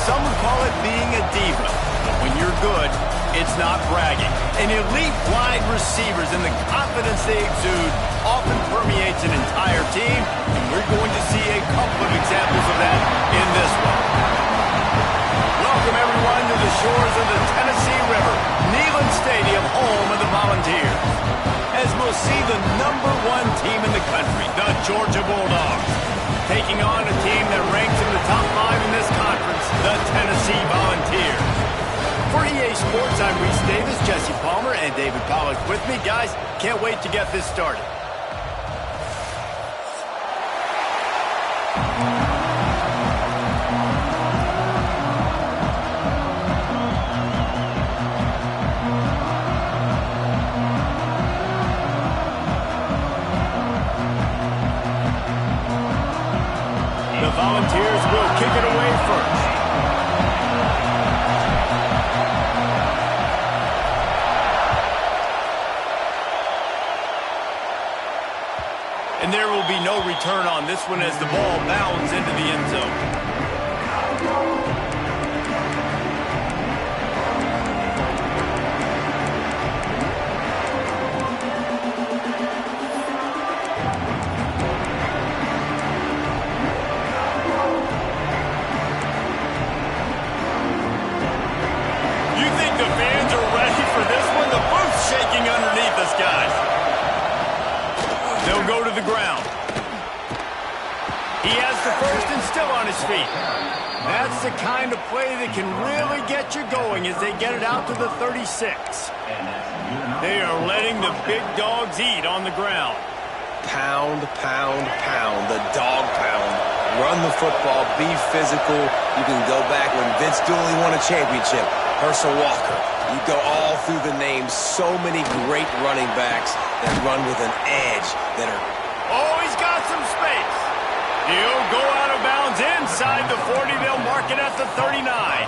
some would call it being a diva. But when you're good, it's not bragging. And elite wide receivers and the confidence they exude often permeates an entire team, and we're going to see a couple of examples of that in this one. Welcome, everyone, to the shores of the Tennessee River, Neyland Stadium, home of the Volunteers. As we'll see the #1 team in the country, the Georgia Bulldogs, taking on a team that ranks in the top 5 in this conference, the Tennessee Volunteers. For EA Sports, I'm Reese Davis, Jesse Palmer, and David Pollack with me. Guys, can't wait to get this started. The Volunteers will kick it away first. And there will be no return on this one as the ball bounds into the end zone. You think the fans are ready for this one? The booth's shaking underneath us, guys. They'll go to the ground. He has the first and still on his feet. That's the kind of play that can really get you going as they get it out to the 36. They are letting the big dogs eat on the ground. Pound, pound, pound, the dog pound. Run the football, be physical. You can go back when Vince Dooley won a championship. Herschel Walker. You go all through the names. So many great running backs that run with an edge that are... Oh, he's got some space. He'll go out of bounds inside the 40. They'll mark it at the 39.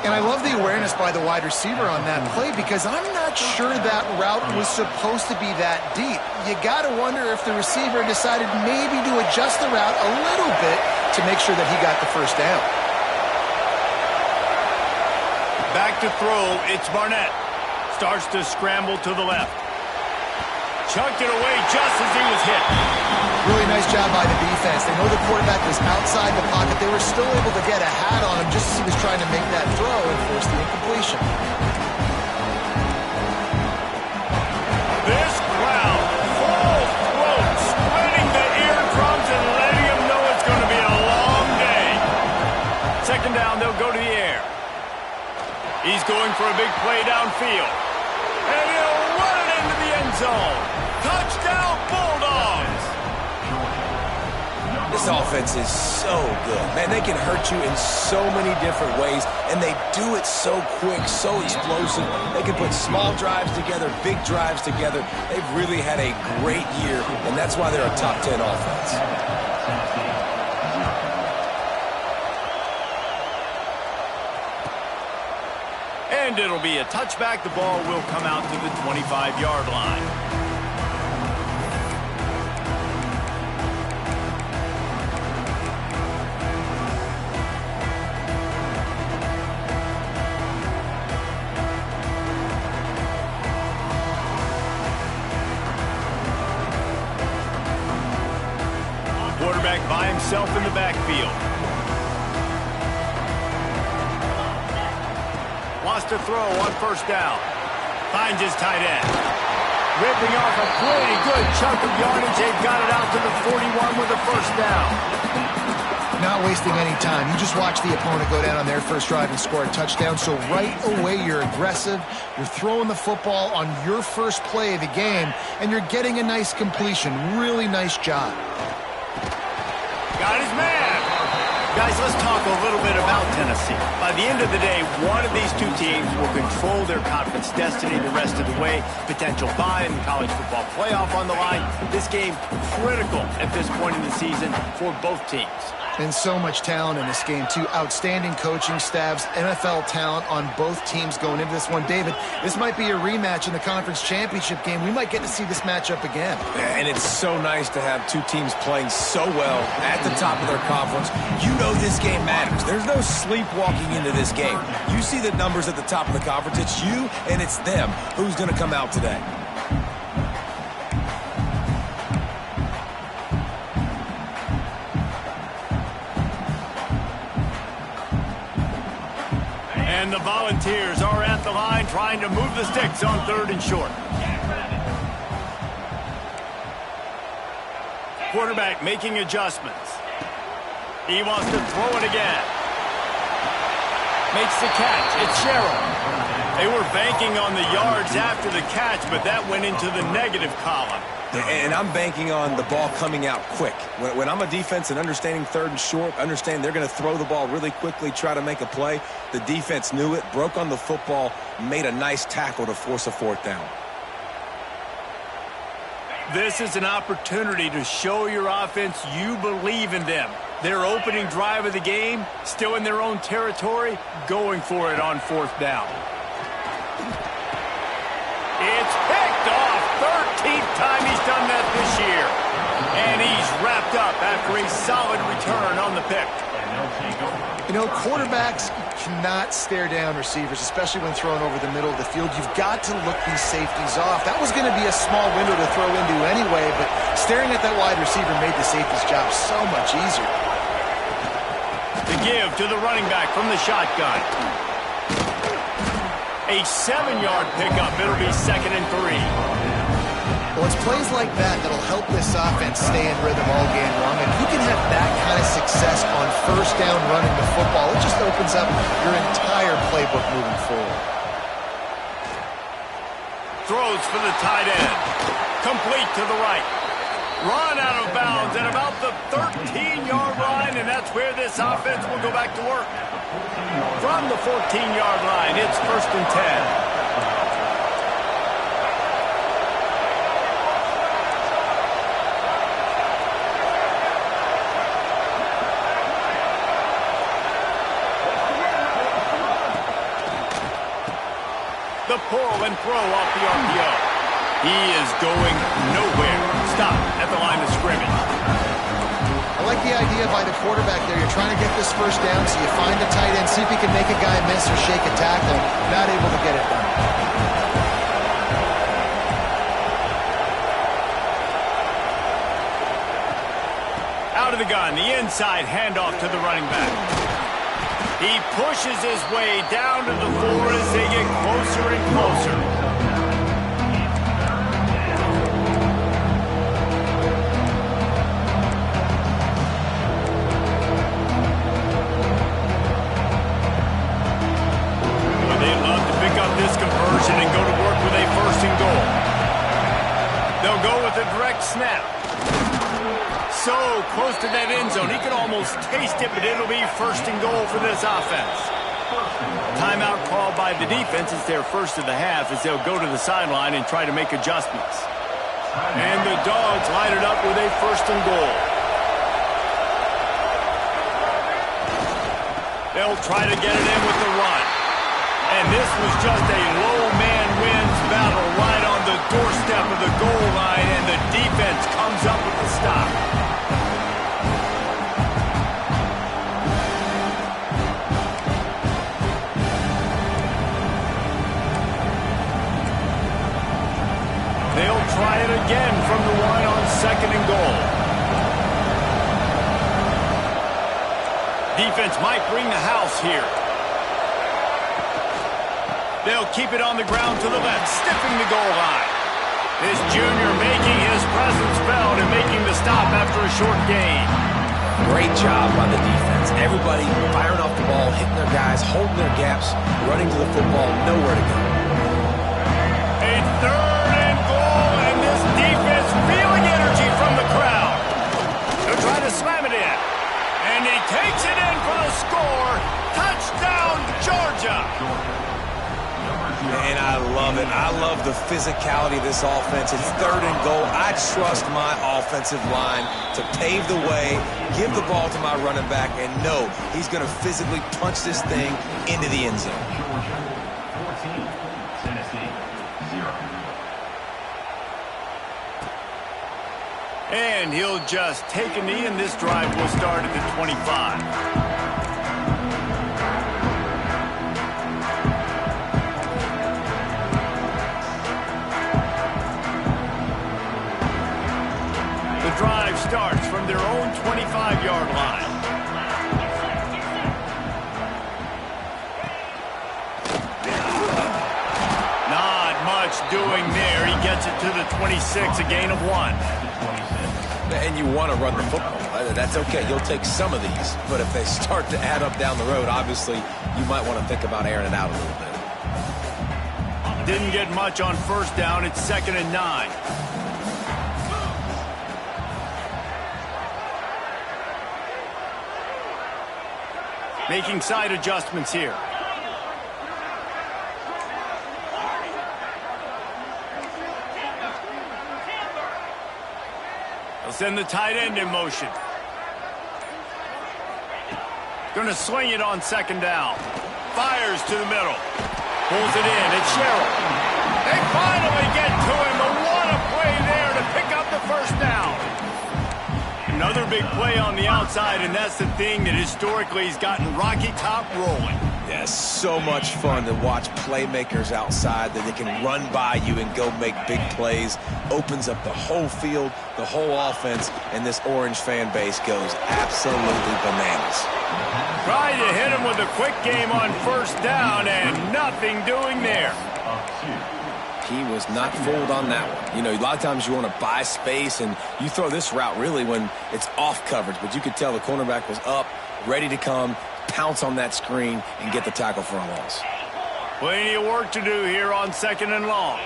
And I love the awareness by the wide receiver on that play because I'm not sure that route was supposed to be that deep. You got to wonder if the receiver decided maybe to adjust the route a little bit to make sure that he got the first down. Back to throw, it's Barnett. Starts to scramble to the left. Chucked it away just as he was hit. Really nice job by the defense. They know the quarterback was outside the pocket. They were still able to get a hat on him just as he was trying to make that throw and force the incompletion. This crowd, full throat, splitting the eardrums and letting them know it's going to be a long day. Second down, they'll go to the air. He's going for a big play downfield. And he'll run it into the end zone. Touchdown, Bulldogs! This offense is so good. Man, they can hurt you in so many different ways, and they do it so quick, so explosive. They can put small drives together, big drives together. They've really had a great year, and that's why they're a top 10 offense. And it'll be a touchback. The ball will come out to the 25-yard line. Quarterback by himself in the backfield. Wants to throw on first down. Finds his tight end. Ripping off a pretty good chunk of yardage. They've got it out to the 41 with a first down. Not wasting any time. You just watch the opponent go down on their first drive and score a touchdown. So right away, you're aggressive. You're throwing the football on your first play of the game, and you're getting a nice completion. Really nice job. Got his man. Guys, let's talk a little bit about Tennessee. By the end of the day, one of these two teams will control their conference destiny the rest of the way. Potential bye in the college football playoff on the line. This game critical at this point in the season for both teams. And so much talent in this game, too. Outstanding coaching staffs, NFL talent on both teams going into this one. David, this might be a rematch in the conference championship game. We might get to see this matchup again. And it's so nice to have two teams playing so well at the top of their conference. You know this game matters. There's no sleepwalking into this game. You see the numbers at the top of the conference. It's you and it's them. Who's going to come out today? And the Volunteers are at the line trying to move the sticks on 3rd and short. Quarterback making adjustments. He wants to throw it again. Makes the catch. It's Sherrill. They were banking on the yards after the catch, but that went into the negative column. And I'm banking on the ball coming out quick. When I'm a defense and understanding 3rd and short, understand they're going to throw the ball really quickly, try to make a play. The defense knew it, broke on the football, made a nice tackle to force a 4th down. This is an opportunity to show your offense you believe in them. Their opening drive of the game, still in their own territory, going for it on 4th down. It's picked off. 13th time he's done that this year. And he's wrapped up after a solid return on the pick. You know, quarterbacks cannot stare down receivers, especially when thrown over the middle of the field. You've got to look these safeties off. That was going to be a small window to throw into anyway, but staring at that wide receiver made the safety's job so much easier. The give to the running back from the shotgun. A 7-yard pickup. It'll be 2nd and 3. Well, it's plays like that that'll help this offense stay in rhythm all game long. And you can have that kind of success on 1st down running the football. It just opens up your entire playbook moving forward. Throws for the tight end. Complete to the right. Run out of bounds at about the 13-yard line, and that's where this offense will go back to work. From the 14-yard line, it's 1st and 10. The pull and throw off the RPO. He is going nowhere. Stop at the line of scrimmage. I like the idea by the quarterback there. You're trying to get this 1st down, so you find the tight end, see if he can make a guy miss or shake a tackle. Not able to get it done. Out of the gun, the inside handoff to the running back. He pushes his way down to the 4 as they get closer and closer. Well, they love to pick up this conversion and go to work with a 1st and goal. They'll go with a direct snap. So close to that end zone, he could almost taste it, but it'll be 1st and goal for this offense. Timeout called by the defense. It's their first of the half as they'll go to the sideline and try to make adjustments. And the Dogs line it up with a 1st and goal. They'll try to get it in with the run. And this was just a low man wins battle right on the doorstep of the goal line, and the defense comes up with the stop. They'll try it again from the 1 on 2nd and goal. Defense might bring the house here. They'll keep it on the ground to the left, stiffing the goal line. This junior making his presence felt and making the stop after a short gain. Great job by the defense. Everybody firing off the ball, hitting their guys, holding their gaps, running to the football, nowhere to go. A 3rd and goal, and this defense feeling energy from the crowd. They'll try to slam it in. And he takes it in for the score. Touchdown, Georgia. And I love love it. I love the physicality of this offense. It's 3rd and goal. I trust my offensive line to pave the way, give the ball to my running back, and know he's going to physically punch this thing into the end zone. And he'll just take a knee, and this drive will start at the 25. Drive starts from their own 25-yard line. Not much doing there. He gets it to the 26, a gain of 1. And you want to run the football. That's okay. You'll take some of these. But if they start to add up down the road, obviously, you might want to think about airing it out a little bit. Didn't get much on 1st down. It's 2nd and 9. Making side adjustments here. They'll send the tight end in motion. Going to swing it on 2nd down. Fires to the middle. Pulls it in. It's Sherrill. They finally get to him. But what a play there to pick up the 1st down. Another big play on the outside, and that's the thing that historically has gotten Rocky Top rolling. Yeah, so much fun to watch playmakers outside that they can run by you and go make big plays. Opens up the whole field, the whole offense, and this Orange fan base goes absolutely bananas. Tried to hit him with a quick game on 1st down, and nothing doing there. He was not fooled on that one. You know, a lot of times you want to buy space, and you throw this route really when it's off coverage. But you could tell the cornerback was up, ready to come, pounce on that screen, and get the tackle for a loss. Plenty of work to do here on 2nd and long.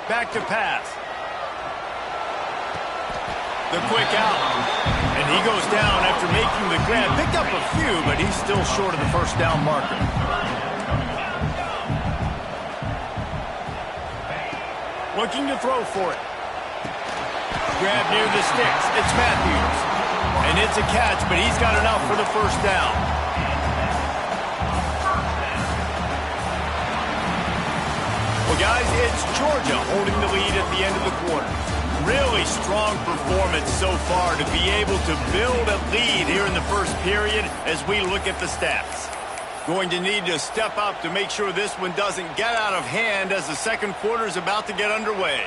Back to pass. The quick out. And he goes down after making the grab. Picked up a few, but he's still short of the 1st down marker. Looking to throw for it. Grab near the sticks. It's Matthews. And it's a catch, but he's got enough for the 1st down. Well, guys, it's Georgia holding the lead at the end of the quarter. Really strong performance so far to be able to build a lead here in the 1st period as we look at the stats. Going to need to step up to make sure this one doesn't get out of hand as the 2nd quarter is about to get underway.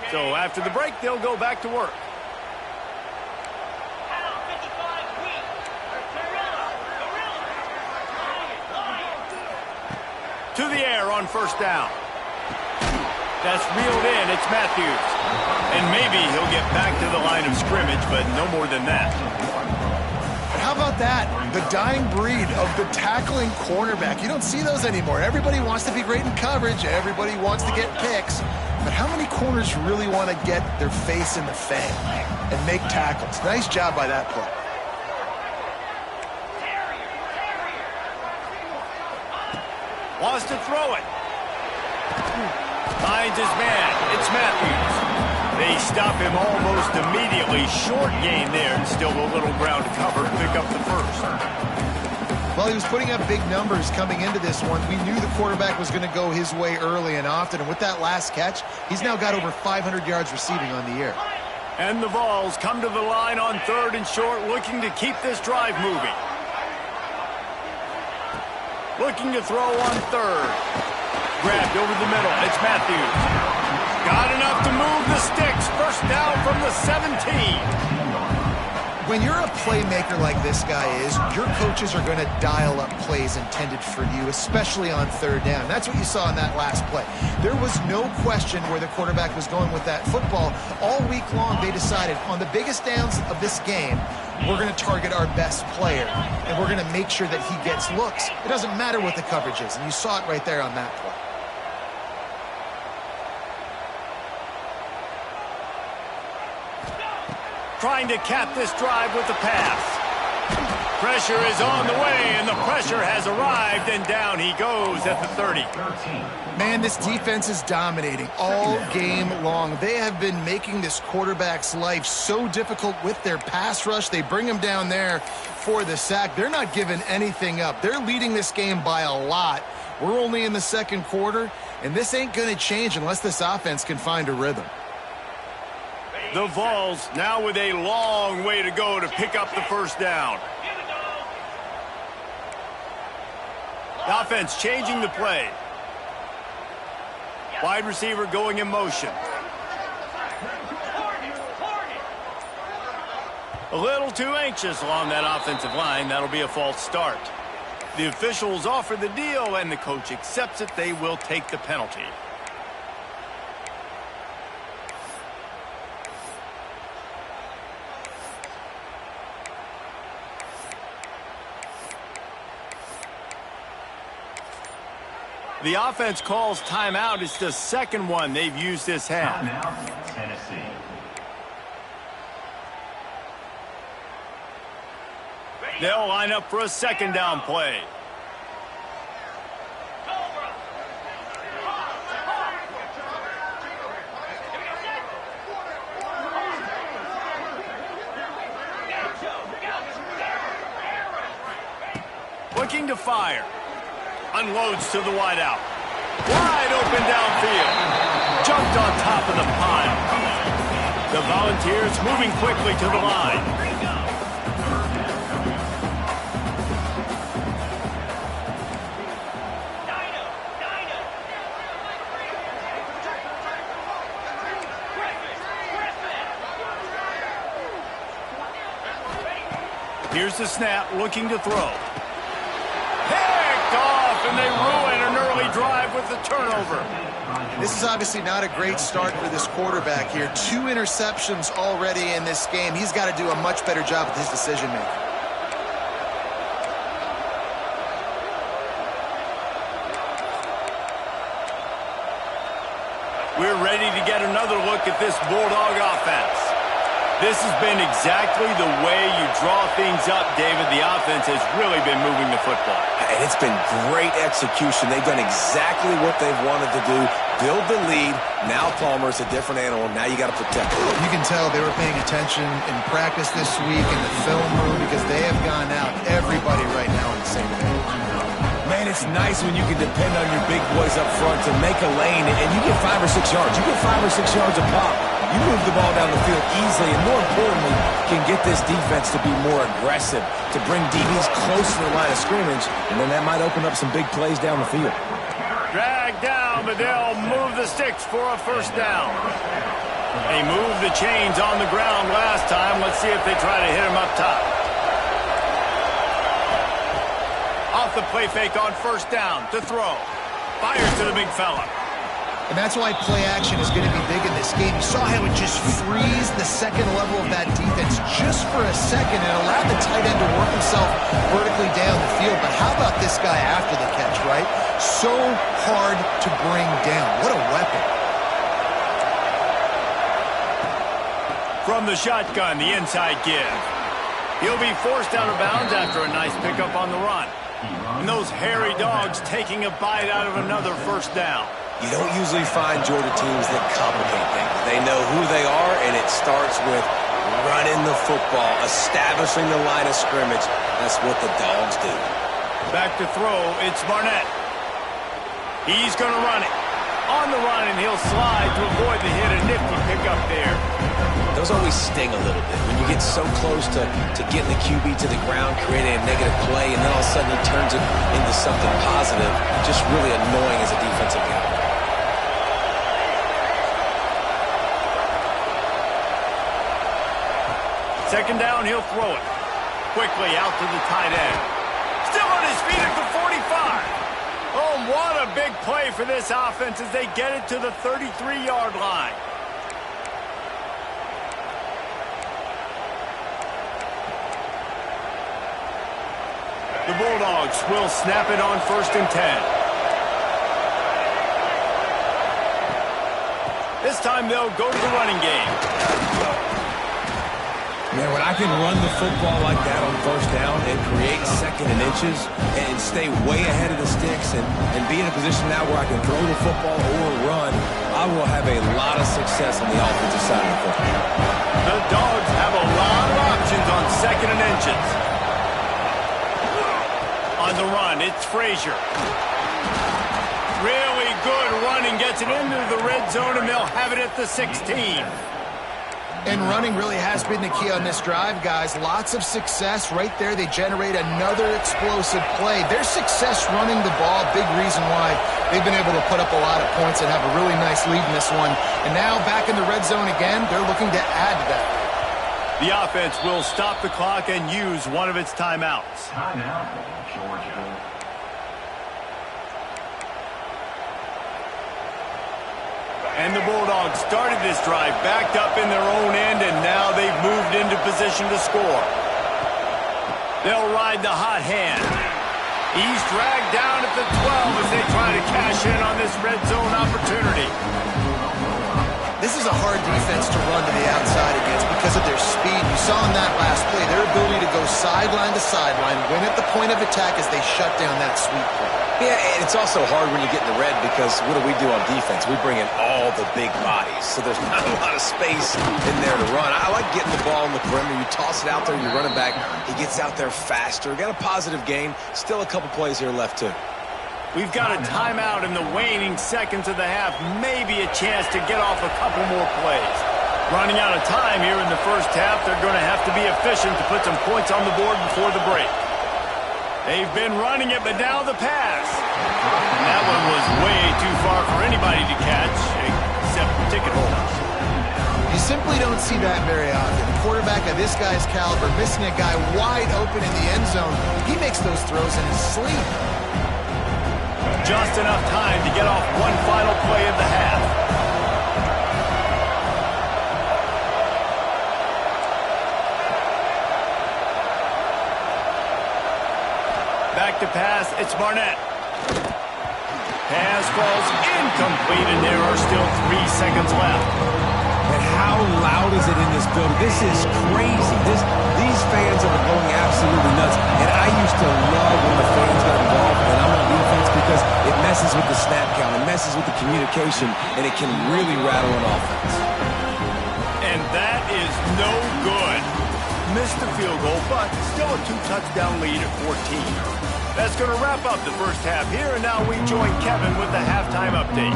So after the break, they'll go back to work. To the air on 1st down. That's reeled in. It's Matthews. And maybe he'll get back to the line of scrimmage, but no more than that. How about that? The dying breed of the tackling cornerback. You don't see those anymore. Everybody wants to be great in coverage. Everybody wants to get picks. But how many corners really want to get their face in the fan and make tackles? Nice job by that play. Wants to throw it. Finds his man. It's Matthews. They stop him almost immediately. Short gain there, and still a little ground to cover to pick up the 1st. Well, he was putting up big numbers coming into this one. We knew the quarterback was going to go his way early and often, and with that last catch, he's now got over 500 yards receiving on the year. And the Vols come to the line on 3rd and short, looking to keep this drive moving. Looking to throw on 3rd. Grabbed over the middle. It's Matthews. Got enough to move the sticks. 1st down from the 17. When you're a playmaker like this guy is, your coaches are going to dial up plays intended for you, especially on third down. That's what you saw in that last play. There was no question where the quarterback was going with that football. All week long, they decided on the biggest downs of this game, we're going to target our best player, and we're going to make sure that he gets looks. It doesn't matter what the coverage is, and you saw it right there on that play. Trying to cap this drive with the pass. Pressure is on the way, and the pressure has arrived, and down he goes at the 30. Man, this defense is dominating all game long. They have been making this quarterback's life so difficult with their pass rush. They bring him down there for the sack. They're not giving anything up. They're leading this game by a lot. We're only in the second quarter, and this ain't going to change unless this offense can find a rhythm. The Vols now with a long way to go to pick up the first down. The offense changing the play. Wide receiver going in motion. A little too anxious along that offensive line. That'll be a false start. The officials offer the deal, and the coach accepts it. They will take the penalty. The offense calls timeout. It's the second one they've used this half. Timeout, Tennessee. They'll line up for a second down play. Looking to fire. Unloads to the wideout. Wide open downfield. Jumped on top of the pile. The Volunteers moving quickly to the line. Here's the snap, looking to throw. And they ruin an early drive with the turnover. This is obviously not a great start for this quarterback here. 2 interceptions already in this game. He's got to do a much better job with his decision-making. We're ready to get another look at this Bulldog offense. This has been exactly the way you draw things up, David. The offense has really been moving the football. And it's been great execution. They've done exactly what they've wanted to do. Build the lead. Now Palmer's a different animal. Now you got to protect him. You can tell they were paying attention in practice this week in the film room because they have gone out, everybody right now, on the same page. Man, it's nice when you can depend on your big boys up front to make a lane, and you get 5 or 6 yards. You get 5 or 6 yards a pop. You move the ball down the field easily, and more importantly, can get this defense to be more aggressive, to bring DBs close to the line of scrimmage, and then that might open up some big plays down the field. Drag down, but they'll move the sticks for a first down. They moved the chains on the ground last time. Let's see if they try to hit him up top. Off the play fake on first down to throw. Fires to the big fella. And that's why play action is going to be big in this game. You saw how it just frees the second level of that defense just for a second and allowed the tight end to work himself vertically down the field. But how about this guy after the catch, right? So hard to bring down. What a weapon. From the shotgun, the inside give. He'll be forced out of bounds after a nice pickup on the run. And those hairy dogs taking a bite out of another first down. You don't usually find Georgia teams that complicate things. They know who they are, and it starts with running the football, establishing the line of scrimmage. That's what the Dogs do. Back to throw, it's Barnett. He's going to run it. On the run, and he'll slide to avoid the hit. A nifty pickup there. Those always sting a little bit. When you get so close to getting the QB to the ground, creating a negative play, and then all of a sudden he turns it into something positive, just really annoying as a defensive guy. Second down, he'll throw it. Quickly out to the tight end. Still on his feet at the 45. Oh, what a big play for this offense as they get it to the 33-yard line. The Bulldogs will snap it on 1st and 10. This time they'll go to the running game. Man, when I can run the football like that on 1st down and create 2nd and inches and stay way ahead of the sticks and be in a position now where I can throw the football or run, I will have a lot of success on the offensive side of the football. The Dogs have a lot of options on 2nd and inches. On the run, it's Frazier. Really good running, gets it into the red zone, and they'll have it at the 16. And running really has been the key on this drive, guys. Lots of success right there. They generate another explosive play. Their success running the ball, big reason why they've been able to put up a lot of points and have a really nice lead in this one. And now back in the red zone again, they're looking to add to that. The offense will stop the clock and use one of its timeouts. Timeout, Georgia. And the Bulldogs started this drive backed up in their own end, and now they've moved into position to score. They'll ride the hot hand. He's dragged down at the 12 as they try to cash in on this red zone opportunity. This is a hard defense to run to the outside against because of their speed. You saw in that last play their ability to go sideline to sideline, win at the point of attack as they shut down that sweep play. Yeah, and it's also hard when you get in the red because what do we do on defense? We bring in all the big bodies, so there's not a lot of space in there to run. I like getting the ball in the perimeter. You toss it out there, you run it back. He gets out there faster. Got a positive game. Still a couple plays here left, too. We've got a timeout in the waning seconds of the half. Maybe a chance to get off a couple more plays. Running out of time here in the first half. They're going to have to be efficient to put some points on the board before the break. They've been running it, but now the pass. And that one was way too far for anybody to catch, except for ticket holders. You simply don't see that very often. A quarterback of this guy's caliber missing a guy wide open in the end zone. He makes those throws in his sleep. Just enough time to get off one final play of the half. Back to pass, it's Barnett. Pass falls incomplete, and there are still 3 seconds left. And how loud is it in this building? This is crazy. These fans are going absolutely nuts. And I used to love when the fans got involved, and I'm on defense because it messes with the snap count, it messes with the communication, and it can really rattle an offense. And that is no good. Missed the field goal, but still a 2-touchdown lead at 14. That's going to wrap up the first half here, and now we join Kevin with the halftime update.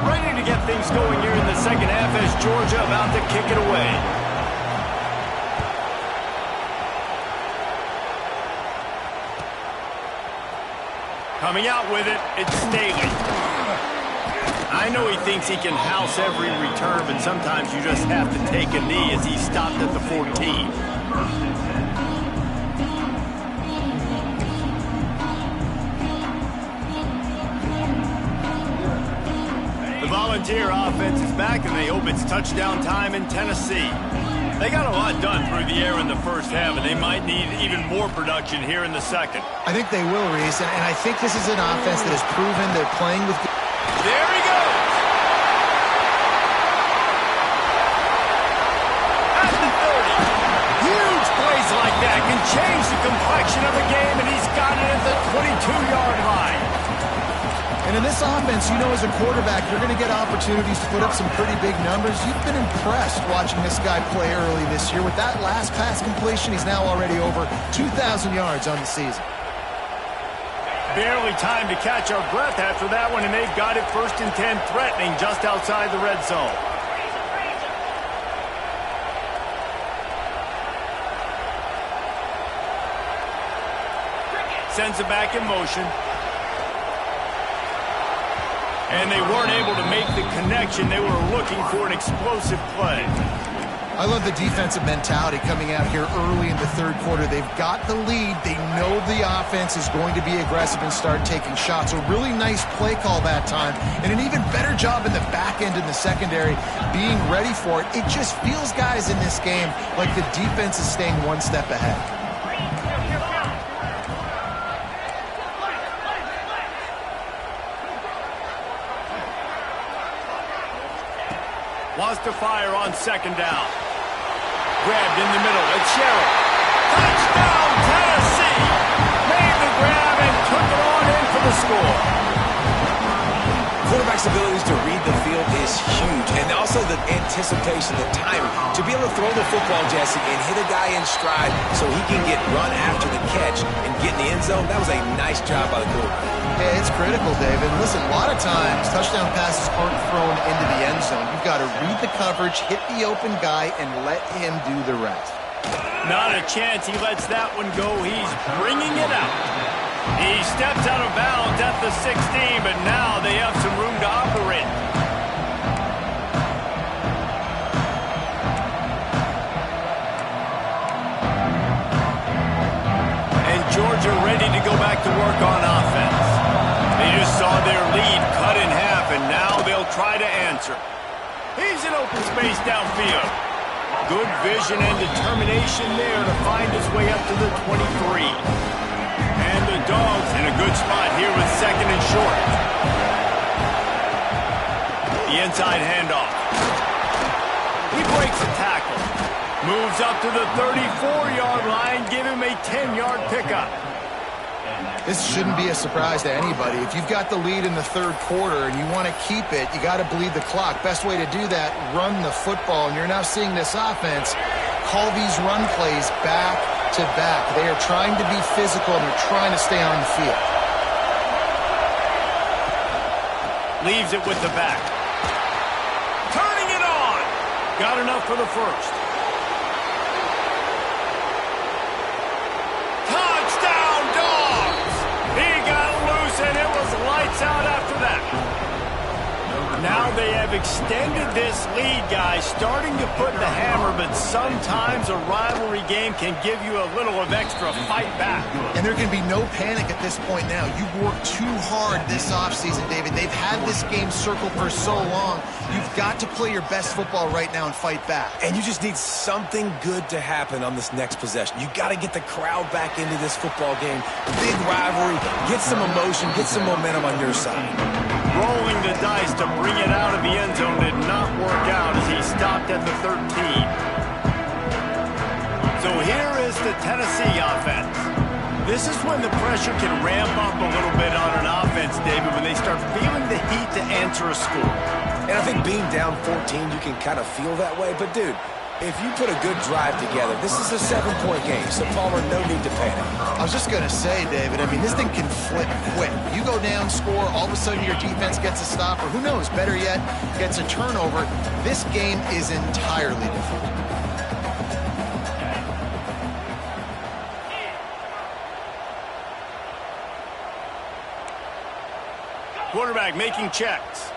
Ready to get things going here in the second half as Georgia about to kick it away. Coming out with it, it's Staley. I know he thinks he can house every return, but sometimes you just have to take a knee as he stopped at the 14. The Volunteer offense is back, and they hope it's touchdown time in Tennessee. They got a lot done through the air in the first half, and they might need even more production here in the second. I think they will, Reese, and I think this is an offense that has proven they're playing with... There he goes! At the 30. Huge plays like that can change the complexion of a game, and he's got it at the 22-yard line. And in this offense, you know, as a quarterback, you're going to get opportunities to put up some pretty big numbers. You've been impressed watching this guy play early this year. With that last pass completion, he's now already over 2,000 yards on the season. Barely time to catch our breath after that one, and they've got it 1st and 10, threatening just outside the red zone. Sends it back in motion. And they weren't able to make the connection. They were looking for an explosive play. I love the defensive mentality coming out here early in the third quarter. They've got the lead. They know the offense is going to be aggressive and start taking shots. A really nice play call that time, and an even better job in the back end in the secondary being ready for it. It just feels, guys, in this game like the defense is staying one step ahead. Wants to fire on second down. Grabbed in the middle. It's Sherrill. Touchdown, Tennessee! Made the grab and took it on in for the score. Quarterback's abilities to read the field is huge, and also the anticipation, the timing. To be able to throw the football, Jesse, and hit a guy in stride so he can get run after the catch and get in the end zone, that was a nice job by the quarterback. Yeah, it's critical, David. Listen, a lot of times, touchdown passes aren't thrown into the end zone. You've got to read the coverage, hit the open guy, and let him do the rest. Not a chance he lets that one go. He's bringing it out. He steps out of bounds at the 16, but now they have some room to operate. And Georgia ready to go back to work on offense. They just saw their lead cut in half, and now they'll try to answer. He's in open space downfield. Good vision and determination there to find his way up to the 23. And the Dogs in a good spot here with second and short. The inside handoff. He breaks a tackle. Moves up to the 34-yard line. Give him a 10-yard pickup. This shouldn't be a surprise to anybody. If you've got the lead in the third quarter and you want to keep it, you got to bleed the clock. Best way to do that, run the football. And you're now seeing this offense call these run plays back to back. They are trying to be physical, and they're trying to stay on the field. Leaves it with the back. Turning it on. Got enough for the first. Touchdown, Dogs! He got loose, and it was lights out after that. Now they have extended this lead, guys, starting to put the hammer, but sometimes a rivalry game can give you a little of extra fight back. And there can be no panic at this point now. You've worked too hard this offseason, David. They've had this game circled for so long. You've got to play your best football right now and fight back. And you just need something good to happen on this next possession. You got to get the crowd back into this football game. Big rivalry. Get some emotion. Get some momentum on your side. Rolling the dice to bring it out of the end zone did not work out as he stopped at the 13. So here is the Tennessee offense. This is when the pressure can ramp up a little bit on an offense, David, when they start feeling the heat to answer a score. And I think being down 14, you can kind of feel that way. But, dude, if you put a good drive together, this is a 7-point game, so Palmer, no need to panic. I was just going to say, David, I mean, this thing can flip quick. You go down, score, all of a sudden your defense gets a stop, or who knows, better yet, gets a turnover. This game is entirely different. Quarterback making checks.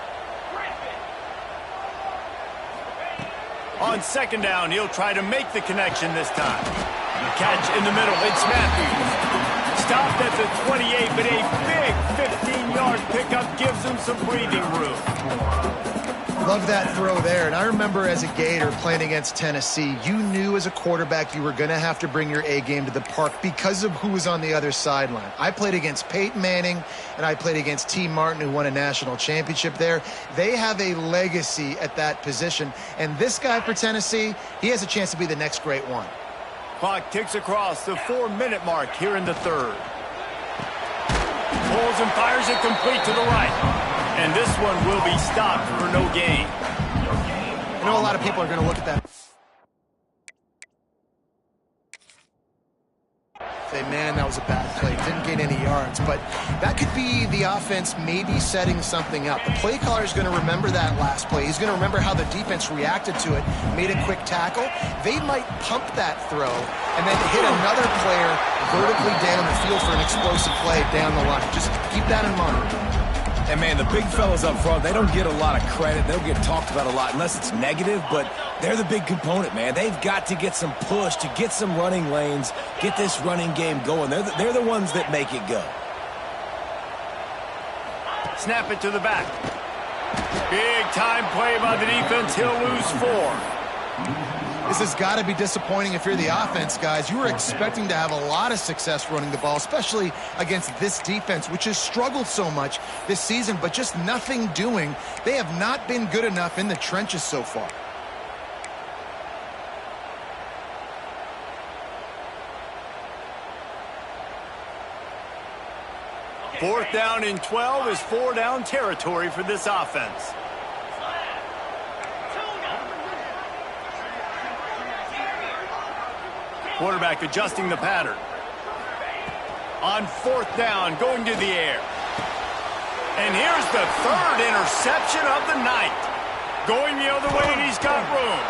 On second down, he'll try to make the connection this time. Catch in the middle. It's Matthews. Stopped at the 28, but a big 15-yard pickup gives him some breathing room. Love that throw there. And I remember as a Gator playing against Tennessee, you knew as a quarterback you were going to have to bring your A game to the park because of who was on the other sideline. I played against Peyton Manning, and I played against T. Martin, who won a national championship there. They have a legacy at that position. And this guy for Tennessee, he has a chance to be the next great one. Clock ticks across the 4-minute mark here in the third. Pulls and fires it complete to the right. And this one will be stopped for no gain. I know a lot of people are going to look at that. Say, man, that was a bad play. Didn't gain any yards. But that could be the offense maybe setting something up. The play caller is going to remember that last play. He's going to remember how the defense reacted to it, made a quick tackle. They might pump that throw and then hit another player vertically down the field for an explosive play down the line. Just keep that in mind. And, man, the big fellas up front, they don't get a lot of credit. They don't get talked about a lot unless it's negative. But They're the big component, man. They've got to get some push, to get some running lanes, get this running game going. They're the ones that make it go. Snap it to the back. Big time play by the defense. He'll lose 4. This has got to be disappointing if you're the offense, guys. You were expecting to have a lot of success running the ball, especially against this defense, which has struggled so much this season, but just nothing doing. They have not been good enough in the trenches so far. Fourth down and 12 is 4-down territory for this offense. Quarterback adjusting the pattern. On 4th down, going to the air. And here's the 3rd interception of the night. Going the other way, and he's got room.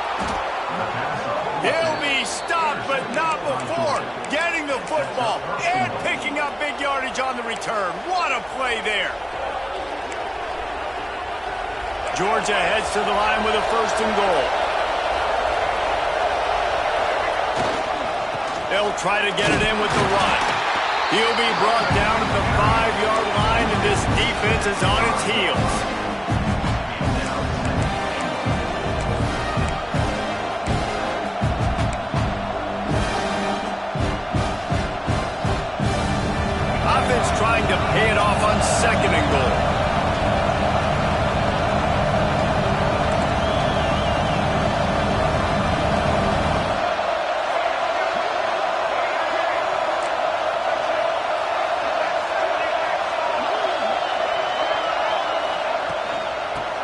He'll be stopped, but not before getting the football and picking up big yardage on the return. What a play there. Georgia heads to the line with a 1st and goal. They'll try to get it in with the run. He'll be brought down at the 5-yard line, and this defense is on its heels. Trying to pay it off on 2nd and goal.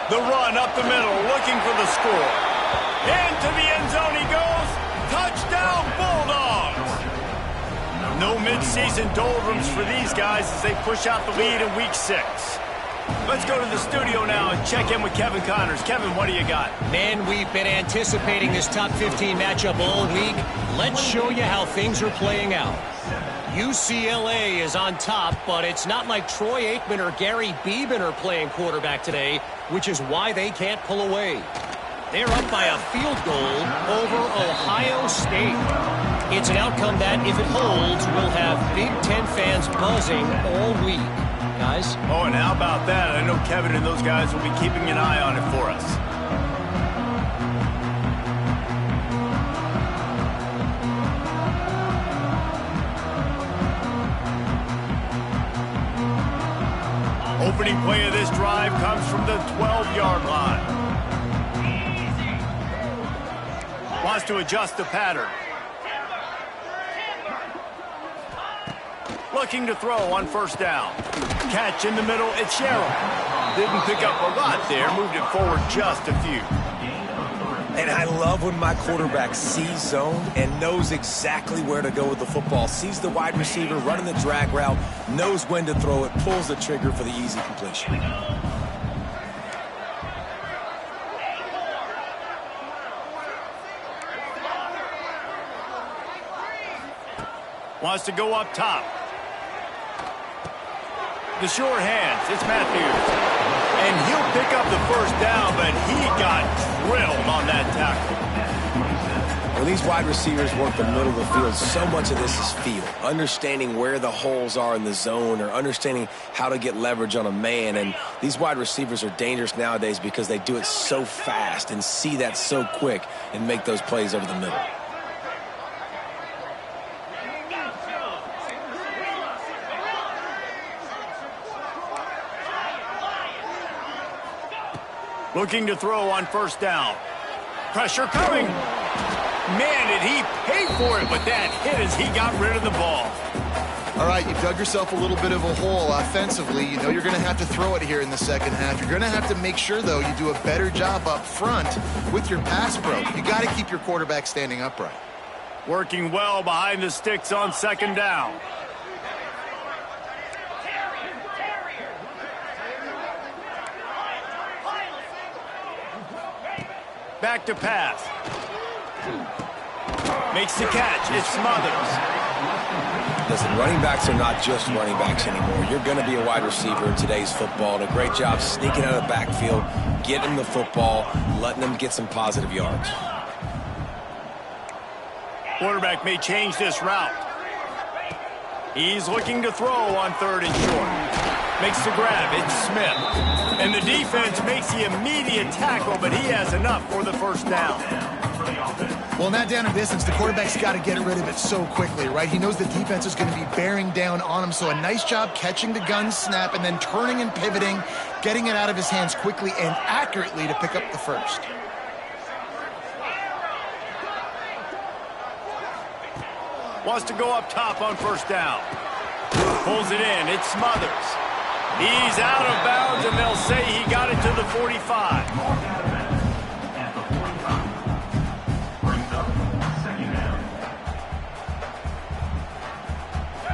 The run up the middle, looking for the score. Into the end zone he goes. Touchdown, Bulldogs! No mid-season doldrums for these guys as they push out the lead in Week 6. Let's go to the studio now and check in with Kevin Connors. Kevin, what do you got? Man, we've been anticipating this top 15 matchup all week. Let's show you how things are playing out. UCLA is on top, but it's not like Troy Aikman or Gary Beeman are playing quarterback today, which is why they can't pull away. They're up by a field goal over Ohio State. It's an outcome that, if it holds, will have Big Ten fans buzzing all week. Guys? Oh, and how about that? I know Kevin and those guys will be keeping an eye on it for us. Opening play of this drive comes from the 12-yard line. Wants to adjust the pattern. Looking to throw on 1st down. Catch in the middle, it's Sherrill. Didn't pick up a lot there, moved it forward just a few. And I love when my quarterback sees zone and knows exactly where to go with the football. Sees the wide receiver running the drag route, knows when to throw it, pulls the trigger for the easy completion. Wants to go up top. The sure hands, it's Matthews. And he'll pick up the 1st down, but he got drilled on that tackle. When these wide receivers work the middle of the field, so much of this is feel. Understanding where the holes are in the zone or understanding how to get leverage on a man. And these wide receivers are dangerous nowadays because they do it so fast and see that so quick and make those plays over the middle. Looking to throw on 1st down. Pressure coming. Man, did he pay for it with that hit as he got rid of the ball. All right, you've dug yourself a little bit of a hole offensively. You know you're going to have to throw it here in the 2nd half. You're going to have to make sure, though, you do a better job up front with your pass pro. You got to keep your quarterback standing upright. Working well behind the sticks on 2nd down. Back to pass. Makes the catch. It's Smothers. Listen, running backs are not just running backs anymore. You're going to be a wide receiver in today's football. And a great job sneaking out of the backfield, getting them the football, letting them get some positive yards. Quarterback may change this route. He's looking to throw on 3rd and short. Makes the grab. It's Smith. And the defense makes the immediate tackle, but he has enough for the first down. Well, in that down and distance, the quarterback's got to get rid of it so quickly, right? He knows the defense is going to be bearing down on him, so a nice job catching the gun snap and then turning and pivoting, getting it out of his hands quickly and accurately to pick up the first. Wants to go up top on 1st down. Pulls it in. It's Smothers. He's out of bounds, and they'll say he got it to the 45.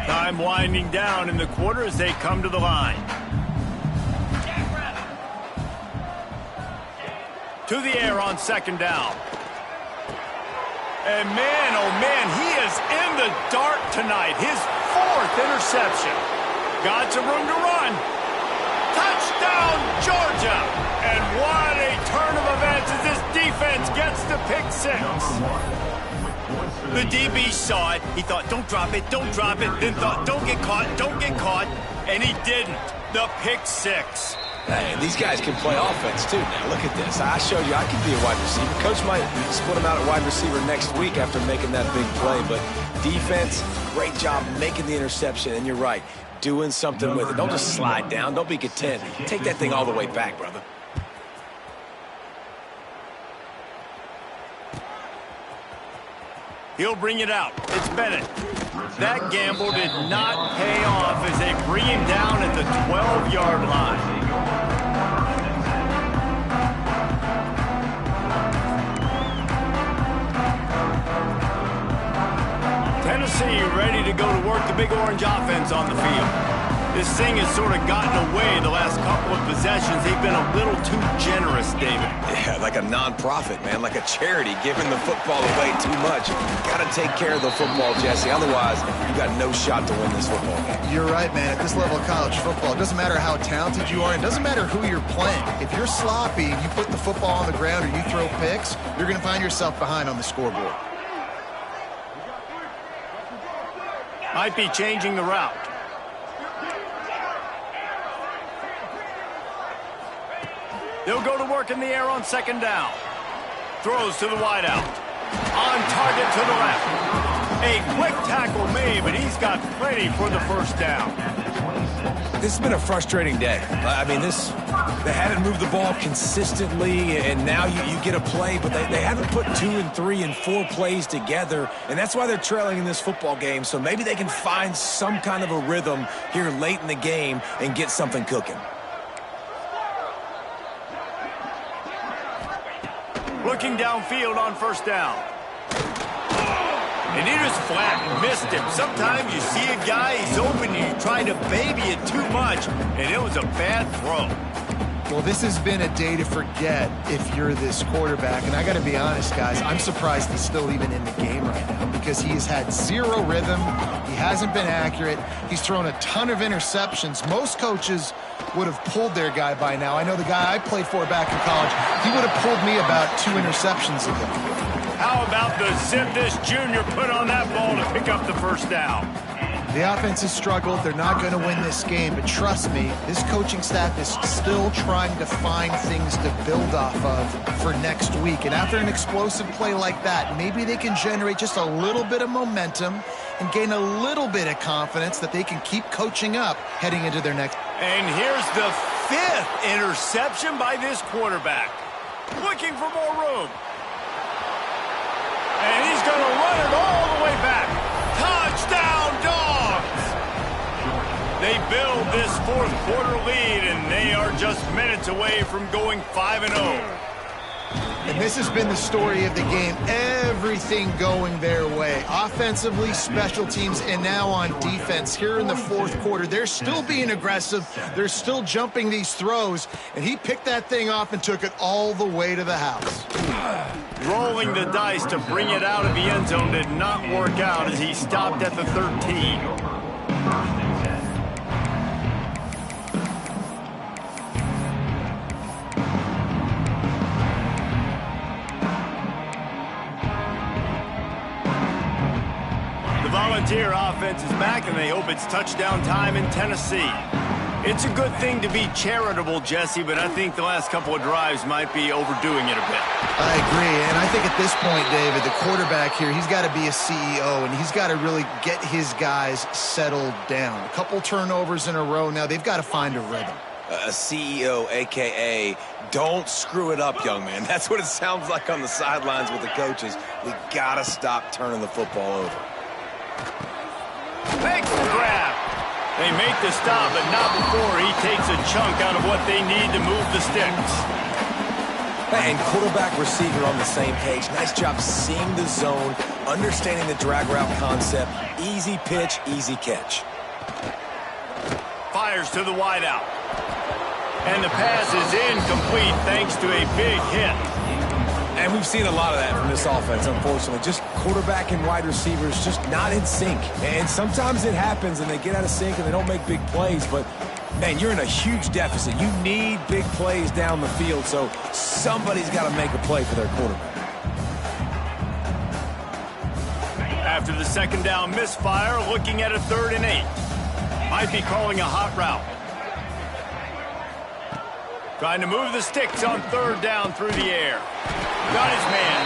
Time winding down in the quarter as they come to the line. To the air on 2nd down. And man, oh man, he is in the dark tonight. His 4th interception. Got some room to run. Touchdown, Georgia! And what a turn of events as this defense gets the pick 6. The DB saw it. He thought, don't drop it, don't drop it. Then thought, don't get caught. And he didn't. The pick 6. Hey, these guys can play offense, too. Now, look at this. I showed you I can be a wide receiver. Coach might split him out at wide receiver next week after making that big play. But defense, great job making the interception. And you're right, doing something with it. Don't just slide down. Don't be content. Take that thing all the way back, brother. He'll bring it out. It's Bennett. That gamble did not pay off as they bring him down at the 12-yard line. Tennessee ready to go to work the Big Orange offense on the field. This thing has sort of gotten away the last couple of possessions. They've been a little too generous, David. Yeah, like a non-profit, man, like a charity, giving the football away too much. Got to take care of the football, Jesse. Otherwise, you got no shot to win this football game. You're right, man. At this level of college football, it doesn't matter how talented you are. It doesn't matter who you're playing. If you're sloppy and you put the football on the ground or you throw picks, you're going to find yourself behind on the scoreboard. Might be changing the route. They'll go to work in the air on 2nd down. Throws to the wideout. On target to the left. A quick tackle made, but he's got plenty for the 1st down. This has been a frustrating day. I mean, they haven't moved the ball consistently, and now you get a play, but they haven't put 2 and 3 and 4 plays together, and that's why they're trailing in this football game. So maybe they can find some kind of a rhythm here late in the game and get something cooking. Looking downfield on 1st down. And he just flat missed him. Sometimes you see a guy, he's open, and you try to baby it too much, and it was a bad throw. Well, this has been a day to forget if you're this quarterback. And I got to be honest, guys, I'm surprised he's still even in the game right now because he has had zero rhythm. He hasn't been accurate. He's thrown a ton of interceptions. Most coaches would have pulled their guy by now. I know the guy I played for back in college, he would have pulled me about 2 interceptions ago. How about the Zip This Jr. put on that ball to pick up the 1st down? The offense has struggled. They're not going to win this game, but trust me, this coaching staff is still trying to find things to build off of for next week. And after an explosive play like that, maybe they can generate just a little bit of momentum and gain a little bit of confidence that they can keep coaching up heading into their next. And here's the 5th interception by this quarterback. Looking for more room. And he's going to run it all the way back. Touchdown, Dogs! They build this 4th quarter lead, and they are just minutes away from going 5-0. And this has been the story of the game. Everything going their way. Offensively, special teams, and now on defense. Here in the 4th quarter, they're still being aggressive. They're still jumping these throws. And he picked that thing off and took it all the way to the house. Rolling the dice to bring it out of the end zone did not work out as he stopped at the 13. Volunteer offense is back, and they hope it's touchdown time in Tennessee. It's a good thing to be charitable, Jesse, but I think the last couple of drives might be overdoing it a bit. I agree, and I think at this point, David, the quarterback here, he's got to be a CEO, and he's got to really get his guys settled down. A couple turnovers in a row now. They've got to find a rhythm. A CEO, a.k.a. don't screw it up, young man. That's what it sounds like on the sidelines with the coaches. We got to stop turning the football over. Makes the grab. They make the stop, but not before he takes a chunk out of what they need to move the sticks. And quarterback receiver on the same page. Nice job seeing the zone, understanding the drag route concept. Easy pitch, easy catch. Fires to the wideout. And the pass is incomplete thanks to a big hit. And we've seen a lot of that from this offense, unfortunately. Just quarterback and wide receivers just not in sync. And sometimes it happens and they get out of sync and they don't make big plays. But, man, you're in a huge deficit. You need big plays down the field, so somebody's got to make a play for their quarterback. After the second down misfire, looking at a 3rd and 8. Might be calling a hot route. Trying to move the sticks on 3rd down through the air. Got his man.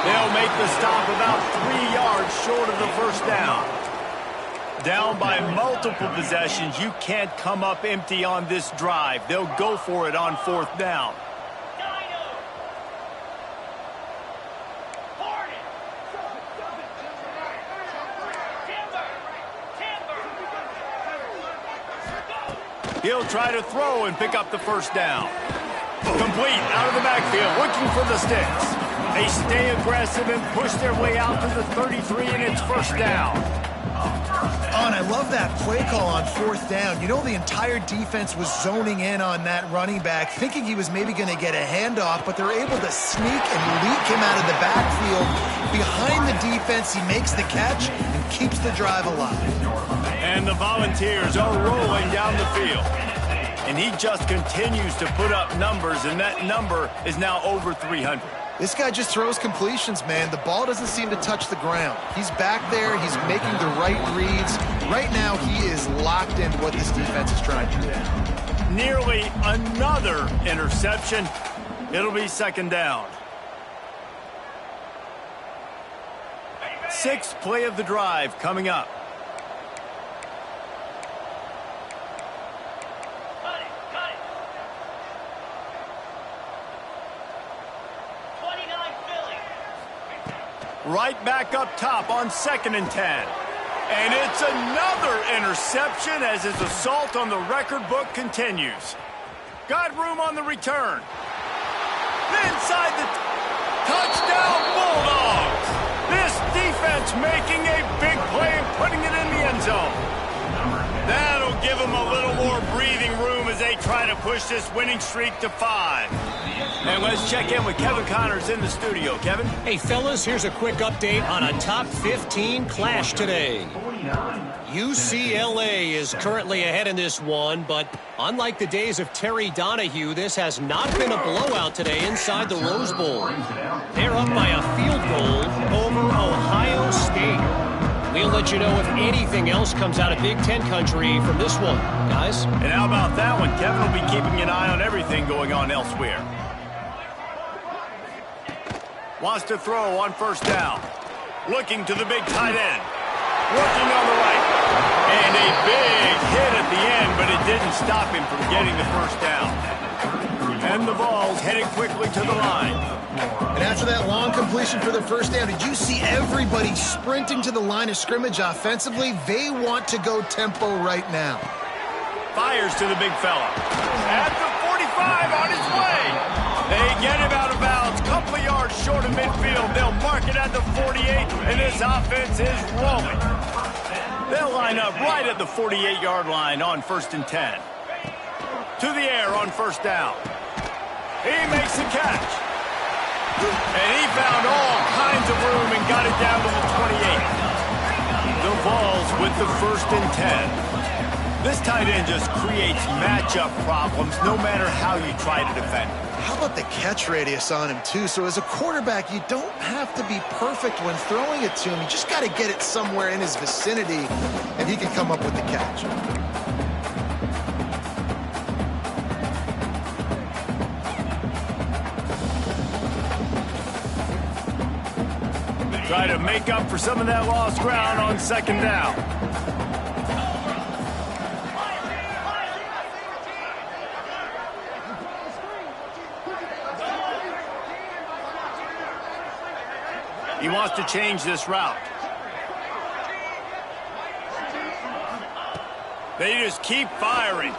They'll make the stop about 3 yards short of the first down. Down by multiple possessions. You can't come up empty on this drive. They'll go for it on 4th down. He'll try to throw and pick up the first down. Complete out of the backfield, looking for the sticks. They stay aggressive and push their way out to the 33, and it's first down. Oh, and I love that play call on 4th down. You know, the entire defense was zoning in on that running back, thinking he was maybe going to get a handoff, but they're able to sneak and leak him out of the backfield. Behind the defense, he makes the catch and keeps the drive alive. And the Volunteers are rolling down the field. And he just continues to put up numbers, and that number is now over 300. This guy just throws completions, man. The ball doesn't seem to touch the ground. He's back there. He's making the right reads. Right now, he is locked into what this defense is trying to do. Nearly another interception. It'll be 2nd down. 6th play of the drive coming up. Right back up top on 2nd and 10. And it's another interception as his assault on the record book continues. Got room on the return. Inside the touchdown Bulldogs. This defense making a big play and putting it in the end zone. That'll give them a little more breathing room as they try to push this winning streak to 5. And let's check in with Kevin Connors in the studio. Kevin? Hey, fellas, here's a quick update on a top 15 clash today. UCLA is currently ahead in this one, but unlike the days of Terry Donahue, this has not been a blowout today inside the Rose Bowl. They're up by a field goal over Ohio State. We'll let you know if anything else comes out of Big Ten country from this one, guys. And how about that one? Kevin will be keeping an eye on everything going on elsewhere. Wants to throw on 1st down. Looking to the big tight end. Working on the right. And a big hit at the end, but it didn't stop him from getting the 1st down. And the ball's headed quickly to the line. And after that long completion for the 1st down, did you see everybody sprinting to the line of scrimmage offensively? They want to go tempo right now. Fires to the big fella. At the 45 on his way. They get him out of bounds. Couple of yards short of midfield. They'll mark it at the 48, and this offense is rolling. They'll line up right at the 48-yard line on 1st and 10. To the air on 1st down. He makes the catch. And he found all kinds of room and got it down to the 28. The Vols with the 1st and 10. This tight end just creates matchup problems no matter how you try to defend. How about the catch radius on him, too? So as a quarterback, you don't have to be perfect when throwing it to him. You just got to get it somewhere in his vicinity, and he can come up with the catch. Try to make up for some of that lost ground on second down. He wants to change this route. They just keep firing.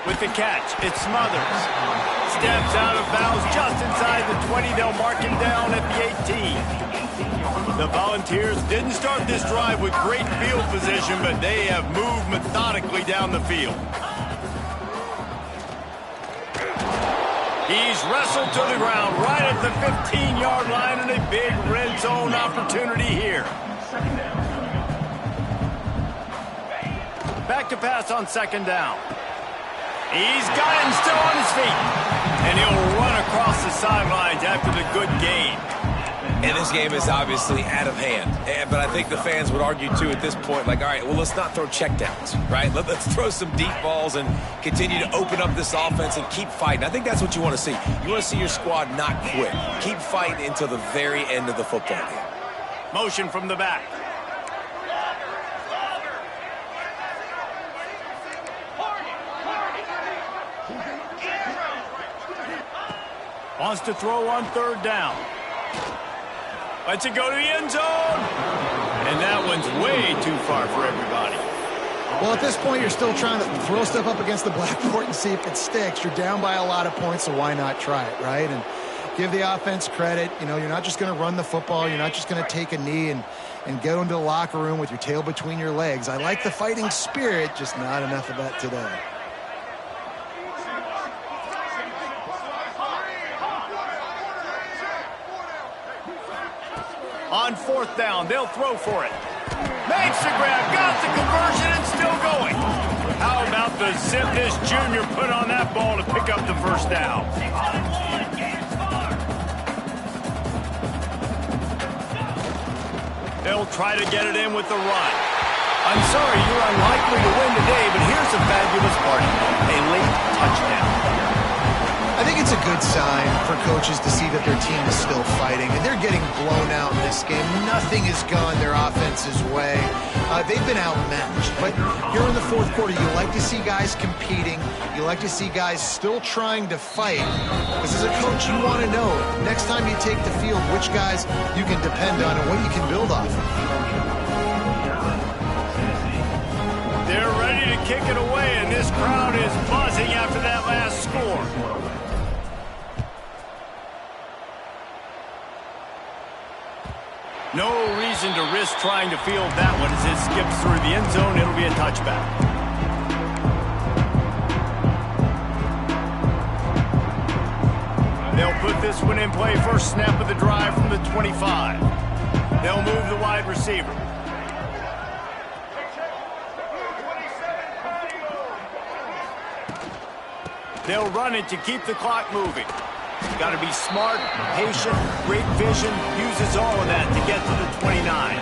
With the catch, it's Smothers. Steps out of bounds just inside the 20. They'll mark him down at the 18. The Volunteers didn't start this drive with great field position, but they have moved methodically down the field. He's wrestled to the ground right at the 15-yard line, and a big red zone opportunity here. Back to pass on second down. He's got him still on his feet. And he'll run across the sidelines after the good gain. And this game is obviously out of hand. But I think the fans would argue, too, at this point, like, all right, well, let's not throw checkdowns, right? Let's throw some deep balls and continue to open up this offense and keep fighting. I think that's what you want to see. You want to see your squad not quit. Keep fighting until the very end of the football game. Motion from the back. Wants to throw on third down. Lets it go to the end zone. And that one's way too far for everybody. Well, at this point, you're still trying to throw stuff up against the blackboard and see if it sticks. You're down by a lot of points, so why not try it, right? And give the offense credit. You know, you're not just going to run the football. You're not just going to take a knee and go into the locker room with your tail between your legs. I like the fighting spirit, just not enough of that today. On fourth down, they'll throw for it. Makes the grab, got the conversion, and still going. How about the zip this junior put on that ball to pick up the first down? They'll try to get it in with the run. I'm sorry you're unlikely to win today, but here's a fabulous part. A late touchdown. I think it's a good sign for coaches to see that their team is still fighting, and they're getting blown out in this game. Nothing has gone their offense's way. They've been outmatched, but here in the fourth quarter, you like to see guys competing. You like to see guys still trying to fight. Because as a coach, you want to know, next time you take the field, which guys you can depend on and what you can build off of. They're ready to kick it away, and this crowd is buzzing after that last score. No reason to risk trying to field that one as it skips through the end zone. It'll be a touchback. They'll put this one in play. First snap of the drive from the 25. They'll move the wide receiver. They'll run it to keep the clock moving. Got to be smart, patient, great vision, uses all of that to get to the 29.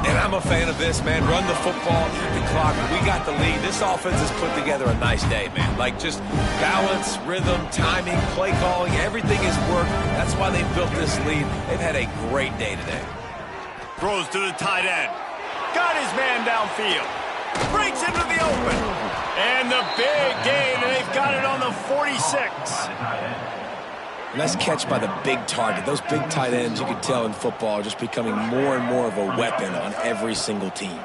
And I'm a fan of this, man. Run the football, keep the clock. We got the lead. This offense has put together a nice day, man. Like, just balance, rhythm, timing, play calling, everything has worked. That's why they built this lead. They've had a great day today. Throws to the tight end. Got his man downfield. Breaks into the open. And the big gain, and they've got it on the 46. Nice catch by the big target. Those big tight ends, you can tell in football, are just becoming more and more of a weapon on every single team.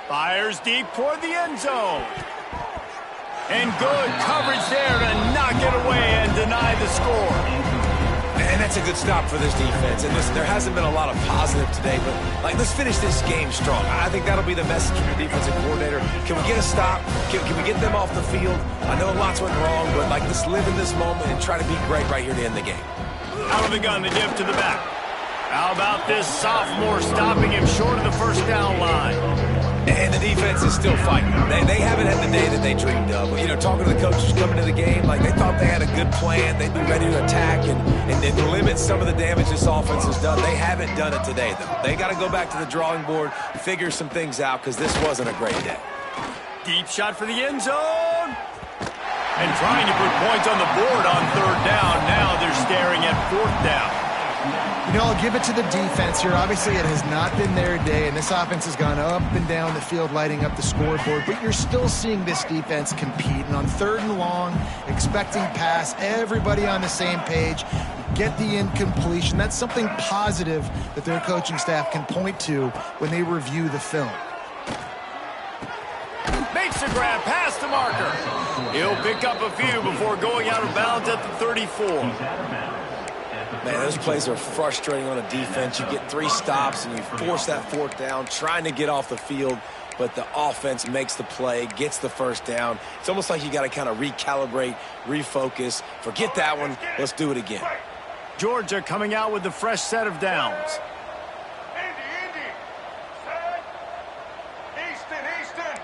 Fires deep toward the end zone. And good coverage there to knock it away and deny the score. And that's a good stop for this defense. And listen, there hasn't been a lot of positive today, but like, let's finish this game strong. I think that'll be the message from the defensive coordinator. Can we get a stop? Can we get them off the field? I know lots went wrong, but like, let's live in this moment and try to be great right here to end the game. Out of the gun to give to the back. How about this sophomore stopping him short of the first down line? And the defense is still fighting. They haven't had the day that they dreamed of. You know, talking to the coaches coming to the game, like they thought they had a good plan. They'd be ready to attack and limit some of the damage this offense has done. They haven't done it today, though. They got to go back to the drawing board, figure some things out, because this wasn't a great day. Deep shot for the end zone. And trying to put points on the board on third down. Now they're staring at fourth down. You know, I'll give it to the defense here. Obviously, it has not been their day, and this offense has gone up and down the field lighting up the scoreboard, but you're still seeing this defense compete. And on third and long, expecting pass, everybody on the same page, get the incompletion. That's something positive that their coaching staff can point to when they review the film. Makes a grab past the marker. He'll pick up a few before going out of bounds at the 34. Man, those plays are frustrating on a defense. You get 3 stops and you force that fourth down, trying to get off the field, but the offense makes the play, gets the first down. It's almost like you got to kind of recalibrate, refocus. Forget that one. Let's do it again. Georgia coming out with the fresh set of downs. Easton.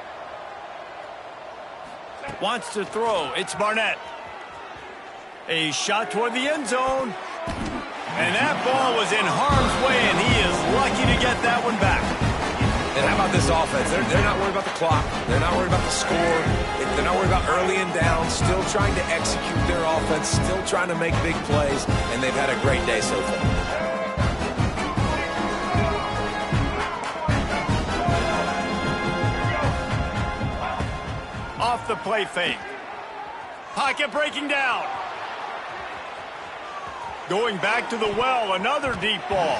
Wants to throw. It's Barnett. A shot toward the end zone. And that ball was in harm's way, and he is lucky to get that one back. And how about this offense? They're not worried about the clock. They're not worried about the score. They're not worried about early and down. Still trying to execute their offense. Still trying to make big plays. And they've had a great day so far. Off the play fake. Pocket breaking down. Going back to the well, another deep ball.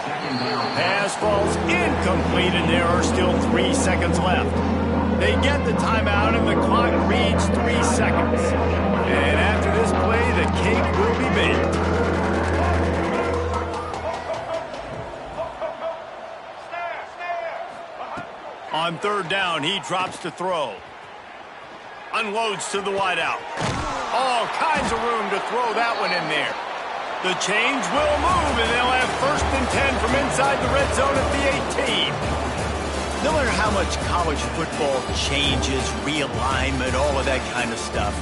Pass falls incomplete, and there are still 3 seconds left. They get the timeout, and the clock reads 3 seconds. And after this play, the cake will be baked. On third down, he drops to throw. Unloads to the wideout. All kinds of room to throw that one in there. The change will move, and they'll have 1st and 10 from inside the red zone at the 18. No matter how much college football changes, realignment, all of that kind of stuff,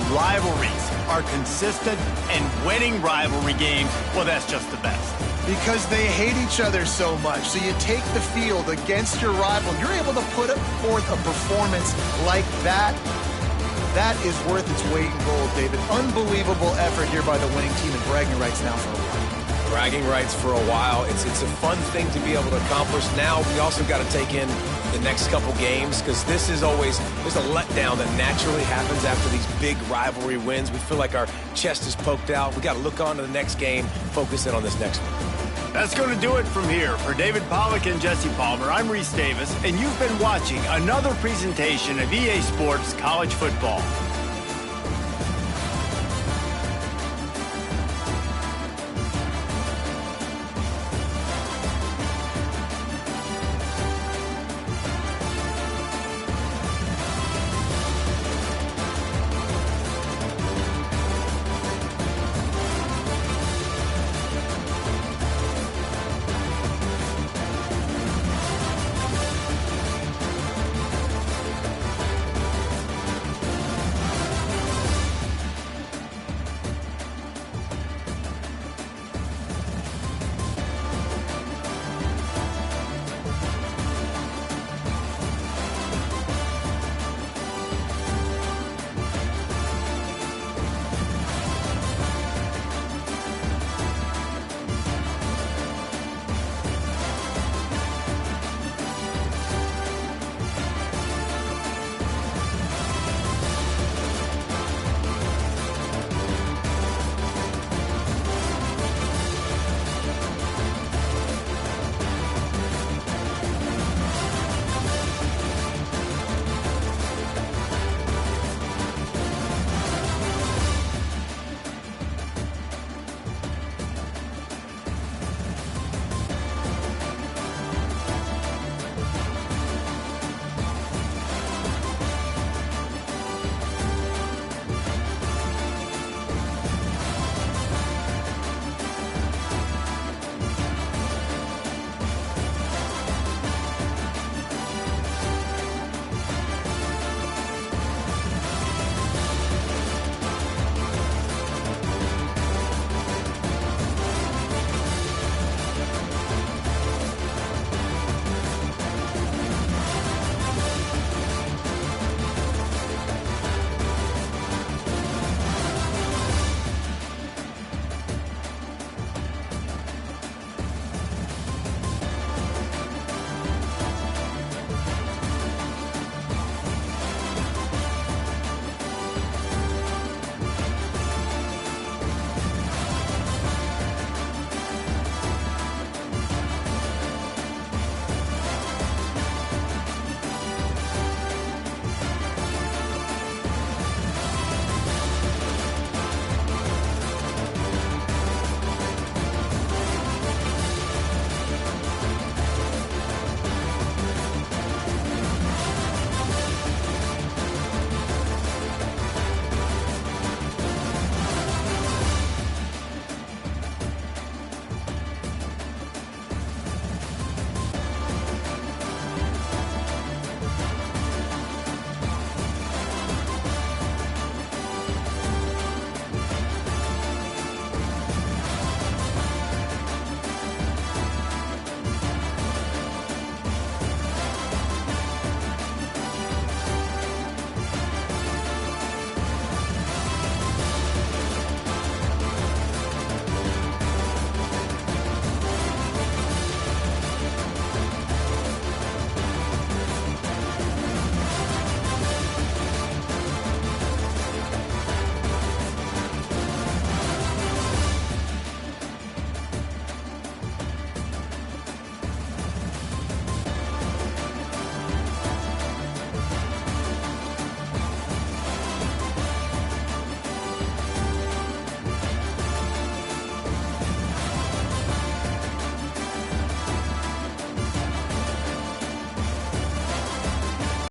rivalries are consistent, and winning rivalry games, well, that's just the best. Because they hate each other so much. So you take the field against your rival, you're able to put forth a performance like that. That is worth its weight in gold, David. Unbelievable effort here by the winning team, and bragging rights now for a while. Bragging rights for a while. It's a fun thing to be able to accomplish. Now we also got to take in the next couple games, because this is always, there's a letdown that naturally happens after these big rivalry wins. We feel like our chest is poked out. We got to look on to the next game, focus in on this next one. That's going to do it from here. For David Pollack and Jesse Palmer, I'm Reese Davis, and you've been watching another presentation of EA Sports College Football.